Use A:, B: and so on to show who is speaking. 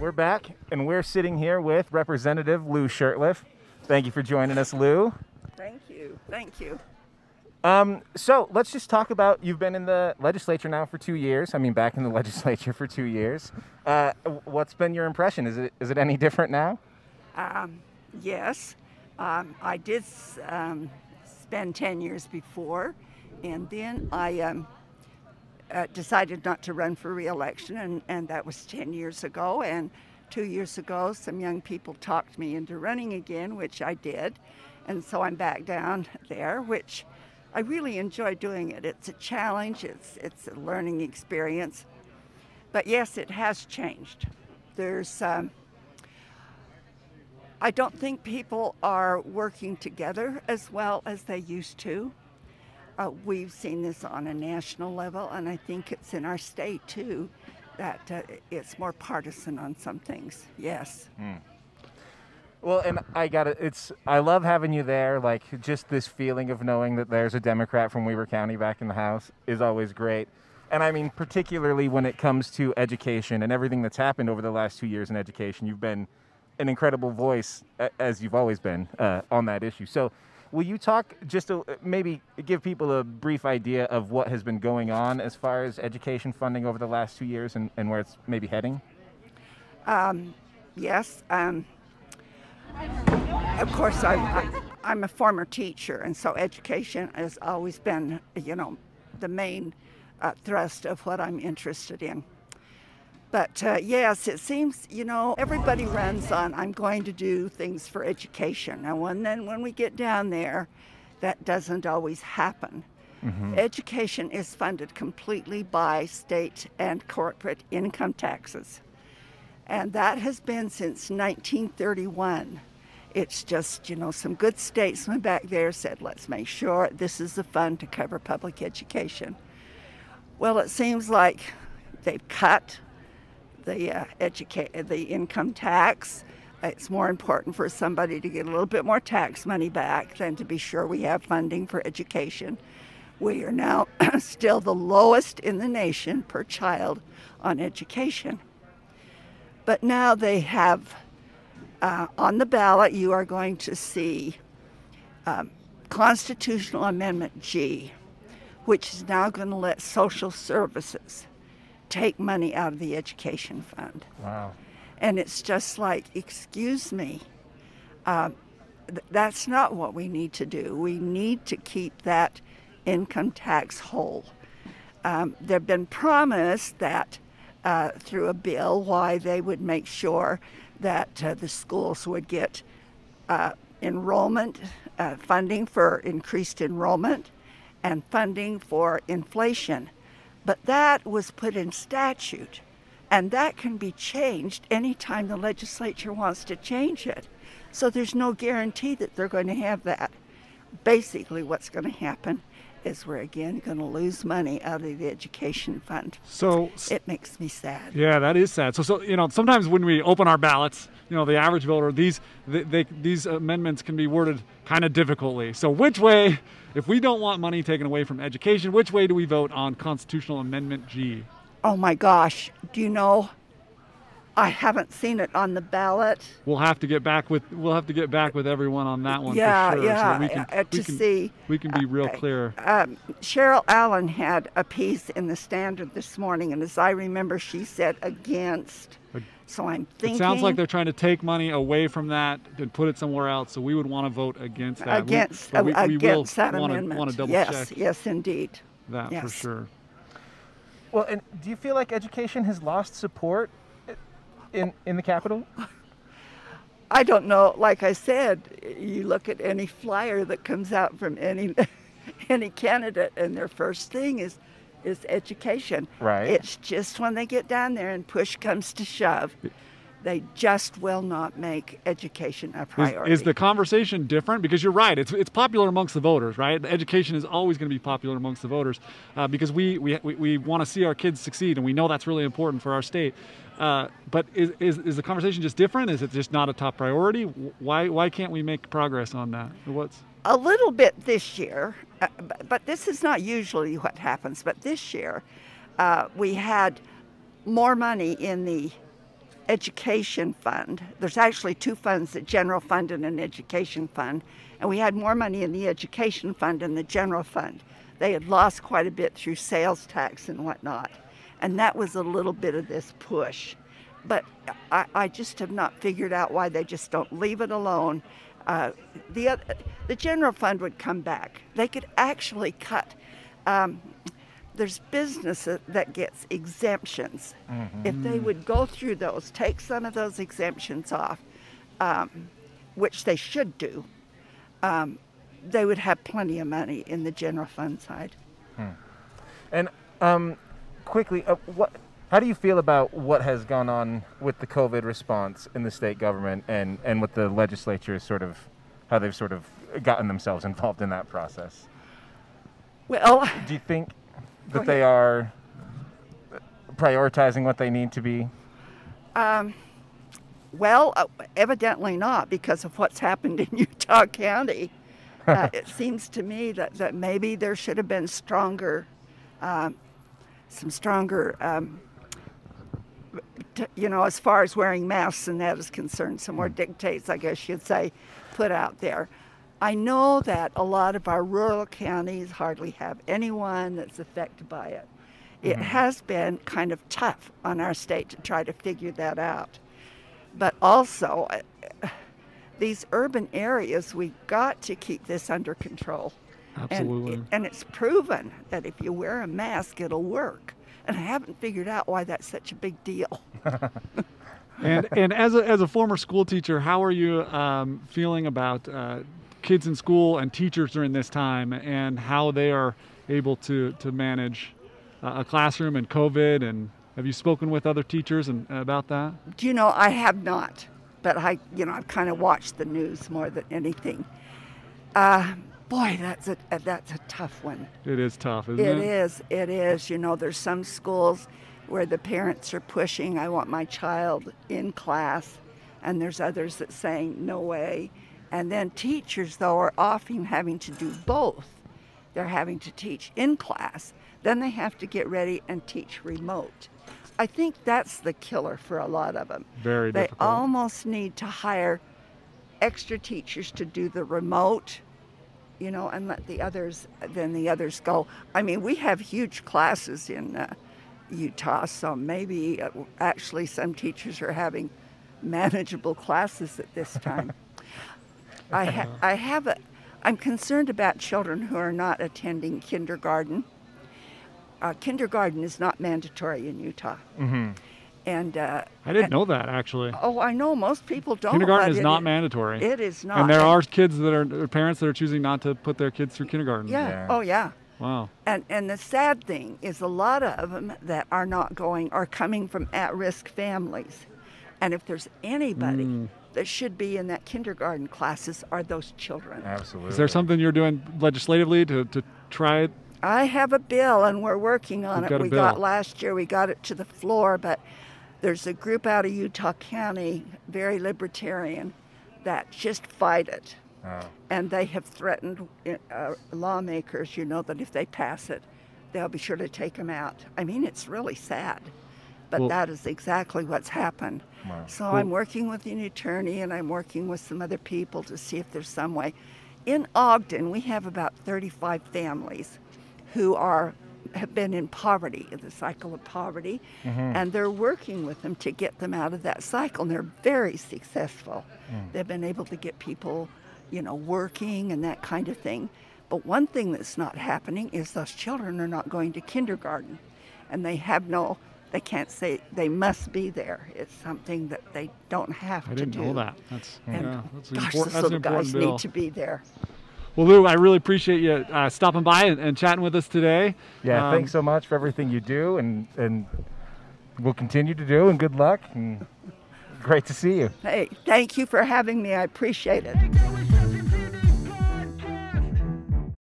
A: We're back, and we're sitting here with Representative Lou Shurtliff. Thank you for joining us, Lou.
B: Thank you. Thank you.
A: So let's just talk about, you've been in the legislature now for 2 years. I mean, back in the legislature for 2 years. What's been your impression? Is it any different now?
B: Yes. I did spend 10 years before, and then I decided not to run for re-election, and that was 10 years ago. And 2 years ago, some young people talked me into running again, which I did. And so I'm back down there, which I really enjoy doing it. It's a challenge, it's a learning experience. But yes, it has changed. There's, I don't think people are working together as well as they used to. We've seen this on a national level, and I think it's in our state too, that it's more partisan on some things. Yes.
A: Well, and I love having you there. Like, just this feeling of knowing that there's a Democrat from Weber County back in the House is always great. And I mean, particularly when it comes to education and everything that's happened over the last 2 years in education, you've been an incredible voice, as you've always been, on that issue. So will you talk, just to maybe give people a brief idea of what has been going on as far as education funding over the last 2 years and where it's maybe heading?
B: Yes. Of course, I'm a former teacher, and so education has always been, the main thrust of what I'm interested in. But yes, it seems, everybody runs on, I'm going to do things for education. Now, when we get down there, that doesn't always happen. Mm-hmm. Education is funded completely by state and corporate income taxes. And that has been since 1931. It's just, some good statesmen back there said, let's make sure this is the fund to cover public education. Well, it seems like they've cut the income tax. It's more important for somebody to get a little bit more tax money back than to be sure we have funding for education. We are now still the lowest in the nation per child on education. But now they have, on the ballot, you are going to see Constitutional Amendment G, which is now going to let social services take money out of the education fund.
A: Wow.
B: And it's just like, excuse me, that's not what we need to do. We need to keep that income tax whole. They've been promised that through a bill why they would make sure that the schools would get enrollment, funding for increased enrollment, and funding for inflation. But that was put in statute, and that can be changed anytime the legislature wants to change it. So there's no guarantee that they're going to have that. Basically, what's going to happen is we're again going to lose money out of the education fund.
C: So
B: it makes me sad.
C: Yeah, that is sad. So sometimes when we open our ballots, the average voter, these amendments can be worded kind of difficultly. So which way, if we don't want money taken away from education, which way do we vote on Constitutional Amendment G?
B: Oh my gosh, do you know? I haven't seen it on the ballot.
C: We'll have to get back with everyone on that one.
B: Yeah,
C: for sure.
B: Yeah.
C: So we can be real clear.
B: Cheryl Allen had a piece in the Standard this morning, and as I remember, she said against. So I'm thinking.
C: It sounds like they're trying to take money away from that and put it somewhere else. So we would want to vote against that.
B: Against that amendment.
C: Want to double check.
B: Yes, indeed.
C: That for sure.
A: Well, and do you feel like education has lost support in the Capitol?
B: I don't know. Like I said, you look at any flyer that comes out from any candidate, and their first thing is education.
A: Right.
B: It's just when they get down there and push comes to shove, they just will not make education a priority.
C: Is the conversation different? Because you're right, it's popular amongst the voters, right? Education is always going to be popular amongst the voters because we want to see our kids succeed, and we know that's really important for our state. But is the conversation just different? Is it just not a top priority? Why can't we make progress on that? What's
B: a little bit this year, but this is not usually what happens. But this year, we had more money in the education fund. There's actually two funds, the general fund and an education fund. And we had more money in the education fund than the general fund. They had lost quite a bit through sales tax and whatnot. And that was a little bit of this push. But I just have not figured out why they just don't leave it alone. The general fund would come back. They could actually cut. There's business that gets exemptions. If they would go through those, take some of those exemptions off, which they should do, they would have plenty of money in the general fund side.
A: And quickly, how do you feel about what has gone on with the COVID response in the state government and with the legislature, sort of how they've sort of gotten themselves involved in that process?
B: Well,
A: do you think that they are prioritizing what they need to be?
B: Well, evidently not, because of what's happened in Utah County. It seems to me that maybe there should have been stronger, some stronger, as far as wearing masks and that is concerned, some more dictates, I guess you'd say, put out there. I know that a lot of our rural counties hardly have anyone that's affected by it. It has been kind of tough on our state to try to figure that out. But also, these urban areas, we've got to keep this under control.
C: Absolutely.
B: And it's proven that if you wear a mask, it'll work. And I haven't figured out why that's such a big deal.
C: And as a former school teacher, how are you feeling about kids in school and teachers during this time, and how they are able to manage a classroom and COVID? And have you spoken with other teachers about that?
B: Do you know, I have not, but I've kind of watched the news more than anything. Boy, that's a tough one.
C: It is tough, isn't it?
B: It is. There's some schools where the parents are pushing, I want my child in class, and there's others that saying, no way. And then teachers, though, are often having to do both. They're having to teach in class, then they have to get ready and teach remote. I think that's the killer for a lot of them.
C: Very difficult.
B: They almost need to hire extra teachers to do the remote, and let the others go. I mean, we have huge classes in Utah, so maybe actually some teachers are having manageable classes at this time. I'm concerned about children who are not attending kindergarten. Kindergarten is not mandatory in Utah. And
C: I didn't know that, actually.
B: Oh, I know most people don't.
C: Kindergarten is not mandatory.
B: It is not.
C: And there are kids parents that are choosing not to put their kids through kindergarten.
B: Yeah. Oh, yeah.
C: Wow.
B: And the sad thing is a lot of them that are not going are coming from at-risk families. And if there's anybody that should be in that kindergarten classes are those children.
A: Absolutely.
C: Is there something you're doing legislatively to try it?
B: I have a bill, and we're working on it. We got last year, we got it to the floor, but there's a group out of Utah County, very libertarian, that just fight it.
A: Oh.
B: And they have threatened lawmakers, that if they pass it, they'll be sure to take them out. I mean, it's really sad, but that is exactly what's happened.
A: Wow.
B: So I'm working with an attorney, and I'm working with some other people to see if there's some way. In Ogden, we have about 35 families who have been in poverty, in the cycle of poverty, and they're working with them to get them out of that cycle, and they're very successful. They've been able to get people, working and that kind of thing. But one thing that's not happening is those children are not going to kindergarten, and they can't say they must be there. It's something that they don't have to do.
C: I didn't know that. That's
B: those little guys need to be there.
C: Well, Lou, I really appreciate you stopping by and chatting with us today.
A: Yeah, thanks so much for everything you do, and we'll continue to do, and good luck, and great to see you.
B: Hey, thank you for having me. I appreciate it.